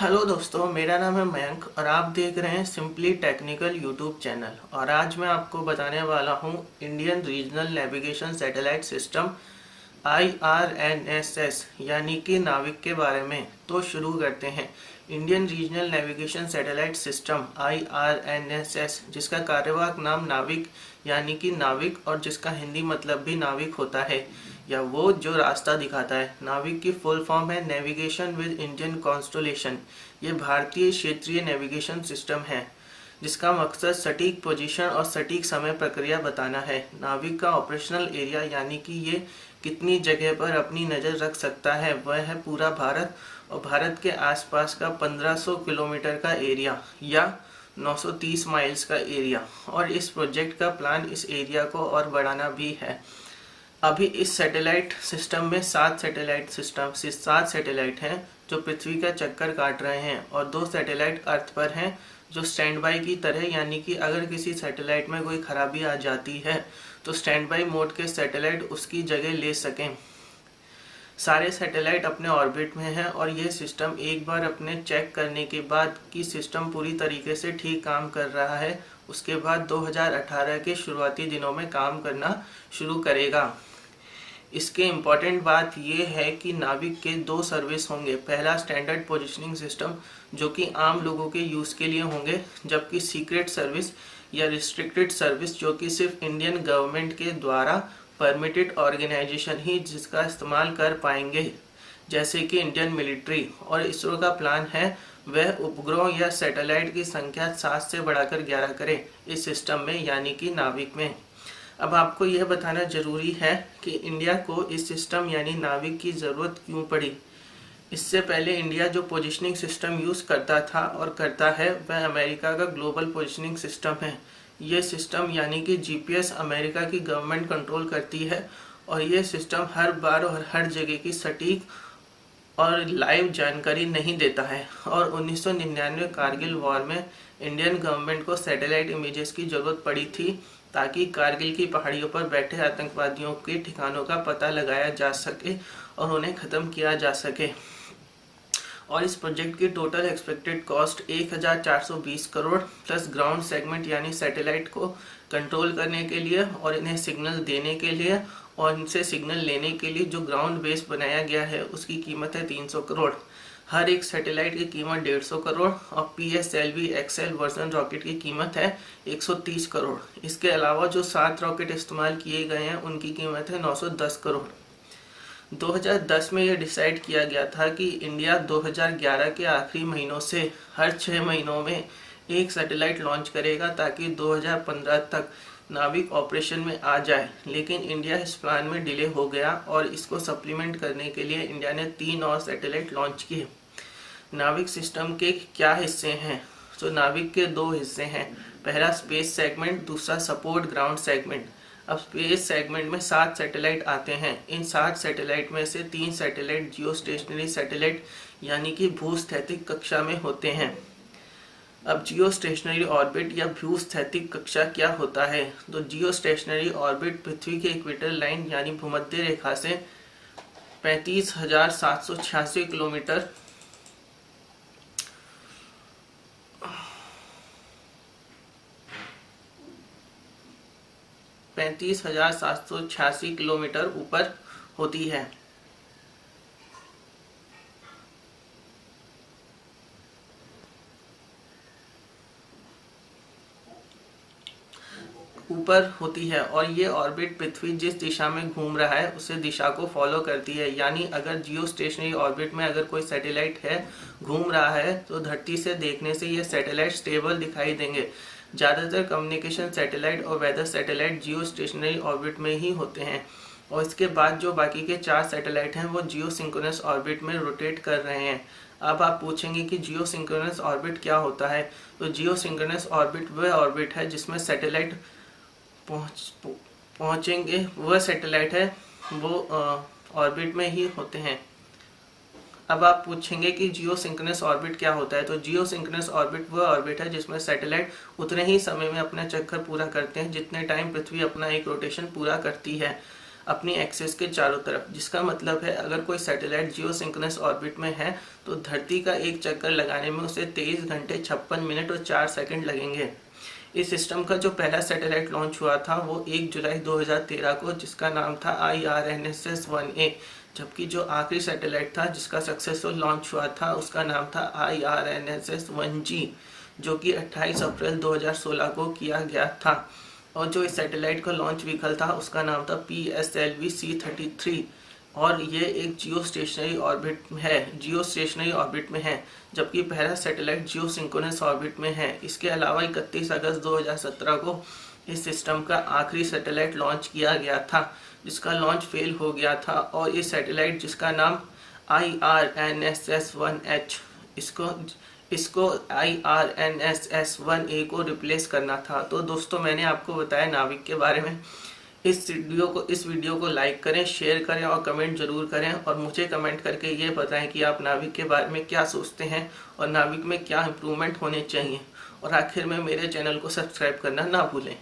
Hello दोस्तों, मेरा नाम है मयंक और आप देख रहे हैं सिंपली टेक्निकल यूट्यूब चैनल। और आज मैं आपको बताने वाला हूं Indian regional navigation satellite system IRNSS यानी कि नाविक के बारे में। तो शुरू करते हैं। Indian regional navigation satellite system IRNSS, जिसका कार्यवाहक नाम नाविक यानी कि नाविक और जिसका हिंदी मतलब भी नाविक होता है, या वो जो रास्ता दिखाता है। नाविक की फुल फॉर्म है नेविगेशन विद इंडियन कॉन्स्टलेशन। ये भारतीय क्षेत्रीय नेविगेशन सिस्टम है जिसका मकसद सटीक पोजीशन और सटीक समय प्रक्रिया बताना है। नाविक का ऑपरेशनल एरिया यानी कि ये कितनी जगह पर अपनी नज़र रख सकता है, वह है पूरा भारत और भारत के आसपास का 1500 किलोमीटर का एरिया या 930 माइल्स का एरिया। और इस प्रोजेक्ट का प्लान इस एरिया को और बढ़ाना भी है। अभी इस सैटेलाइट सिस्टम में 7 सैटेलाइट हैं जो पृथ्वी का चक्कर काट रहे हैं और 2 सैटेलाइट अर्थ पर हैं जो स्टैंड बाई की तरह, यानी कि अगर किसी सैटेलाइट में कोई खराबी आ जाती है तो स्टैंड बाई मोड के सैटेलाइट उसकी जगह ले सकें। सारे सैटेलाइट अपने ऑर्बिट में हैं और यह सिस्टम एक बार अपने चेक करने के बाद कि सिस्टम पूरी तरीके से ठीक काम कर रहा है, उसके बाद 2018 के शुरुआती दिनों में काम करना शुरू करेगा। इसके इम्पॉर्टेंट बात यह है कि नाविक के 2 सर्विस होंगे। पहला स्टैंडर्ड पोजिशनिंग सिस्टम जो कि आम लोगों के यूज़ के लिए होंगे, जबकि सीक्रेट सर्विस या रिस्ट्रिक्टेड सर्विस जो कि सिर्फ इंडियन गवर्नमेंट के द्वारा परमिटेड ऑर्गेनाइजेशन ही जिसका इस्तेमाल कर पाएंगे, जैसे कि इंडियन मिलिट्री। और इसरो का प्लान है वह उपग्रह या सैटेलाइट की संख्या 7 से बढ़ाकर 11 करे इस सिस्टम में, यानी कि नाविक में। अब आपको यह बताना जरूरी है कि इंडिया को इस सिस्टम यानी नाविक की ज़रूरत क्यों पड़ी। इससे पहले इंडिया जो पोजिशनिंग सिस्टम यूज़ करता था और करता है वह अमेरिका का ग्लोबल पोजिशनिंग सिस्टम है। यह सिस्टम यानी कि GPS अमेरिका की गवर्नमेंट कंट्रोल करती है और यह सिस्टम हर बार और हर जगह की सटीक और लाइव जानकारी नहीं देता है। और 1999 कारगिल वॉर में इंडियन गवर्नमेंट को सैटेलाइट इमेजेस की ज़रूरत पड़ी थी ताकि कारगिल की पहाड़ियों पर बैठे आतंकवादियों के ठिकानों का पता लगाया जा सके और उन्हें ख़त्म किया जा सके। और इस प्रोजेक्ट की total expected cost 1420 crore plus ground segment यानी सैटेलाइट को कंट्रोल करने के लिए और इन्हें सिग्नल देने के लिए और इनसे सिग्नल लेने के लिए जो ग्राउंड बेस बनाया गया है उसकी कीमत है 300 करोड़। हर एक सैटेलाइट की कीमत 150 करोड़ और PSLV XL वर्जन रॉकेट की कीमत है 130 करोड़। इसके अलावा जो 7 रॉकेट इस्तेमाल किए गए हैं उनकी कीमत है 910 करोड़। 2010 में यह डिसाइड किया गया था कि इंडिया 2011 के आखिरी महीनों से हर 6 महीनों में एक सैटेलाइट लॉन्च करेगा ताकि 2015 तक नाविक ऑपरेशन में आ जाए। लेकिन इंडिया इस प्लान में डिले हो गया और इसको सप्लीमेंट करने के लिए इंडिया ने 3 और सैटेलाइट लॉन्च किए। नाविक सिस्टम के क्या हिस्से हैं? तो नाविक के 2 हिस्से हैं। पहला स्पेस सेगमेंट, दूसरा सपोर्ट ग्राउंड सेगमेंट। अब स्पेस सेगमेंट में 7 सैटेलाइट आते हैं। इन 7 सैटेलाइट में से 3 सैटेलाइट जियो स्टेशनरी सैटेलाइट यानी कि भूस्थैतिक कक्षा में होते हैं। अब जियो स्टेशनरी ऑर्बिट या भूस्थैतिक कक्षा क्या होता है? तो जियो स्टेशनरी ऑर्बिट पृथ्वी के इक्वेटर लाइन यानी भूमध्य रेखा से 35,786 किलोमीटर ऊपर होती है। और ये ऑर्बिट पृथ्वी जिस दिशा में घूम रहा है उसे दिशा को फॉलो करती है। यानी अगर जियो स्टेशनरी ऑर्बिट में अगर कोई सैटेलाइट है घूम रहा है तो धरती से देखने से ये सैटेलाइट स्टेबल दिखाई देंगे। ज़्यादातर कम्युनिकेशन सैटेलाइट और weather satellite geostationary orbit में ही होते हैं। और इसके बाद जो बाकी के 4 सैटेलाइट हैं वो जियो सिंक्रोनस ऑर्बिट में रोटेट कर रहे हैं। अब आप पूछेंगे कि जियो सिंक्रोनस ऑर्बिट क्या होता है? तो जियो सिंक्रोनस ऑर्बिट वह ऑर्बिट है जिसमें सैटेलाइट पहुंचेंगे, वह सैटेलाइट है वो ऑर्बिट में ही होते हैं। अब आप पूछेंगे कि जियो सिंक्रोनस ऑर्बिट क्या होता है? तो जियो सिंक्रोनस ऑर्बिट वह ऑर्बिट है जिसमें सैटेलाइट उतने ही समय में अपना चक्कर पूरा करते हैं जितने टाइम पृथ्वी अपना एक रोटेशन पूरा करती है। अपनी एक्सिस के चारों तरफ, जिसका मतलब है अगर कोई सैटेलाइट जियोसिंक्रोनस ऑर्बिट में है तो धरती का एक चक्कर लगाने में उसे 23 घंटे 56 मिनट और 4 सेकंड लगेंगे। इस सिस्टम का जो पहला सैटेलाइट लॉन्च हुआ था वो 1 जुलाई 2013 को, जिसका नाम था IRNSS-1A, जबकि जो आखिरी सैटेलाइट था जिसका सक्सेसफुल लॉन्च हुआ था उसका नाम था IRNSS-1G, जो कि 28 अप्रैल 2016 को किया गया था। और जो इस सैटेलाइट का लॉन्च व्हीकल था उसका नाम था PSLV-C33, और ये एक जियो स्टेशनरी ऑर्बिट में है, जबकि पहला सैटेलाइट जियो सिंक्रोनस ऑर्बिट में है। इसके अलावा 31 अगस्त 2017 को इस सिस्टम का आखिरी सैटेलाइट लॉन्च किया गया था, जिसका लॉन्च फेल हो गया था, और इस सैटेलाइट जिसका नाम IRNSS-1H, इसको IRNSS-1A को रिप्लेस करना था। तो दोस्तों, मैंने आपको बताया नाविक के बारे में। इस वीडियो को लाइक करें, शेयर करें और कमेंट जरूर करें, और मुझे कमेंट करके ये बताएं कि आप नाविक के बारे में क्या सोचते हैं और नाविक में क्या इम्प्रूवमेंट होने चाहिए। और आखिर में मेरे चैनल को सब्सक्राइब करना ना भूलें।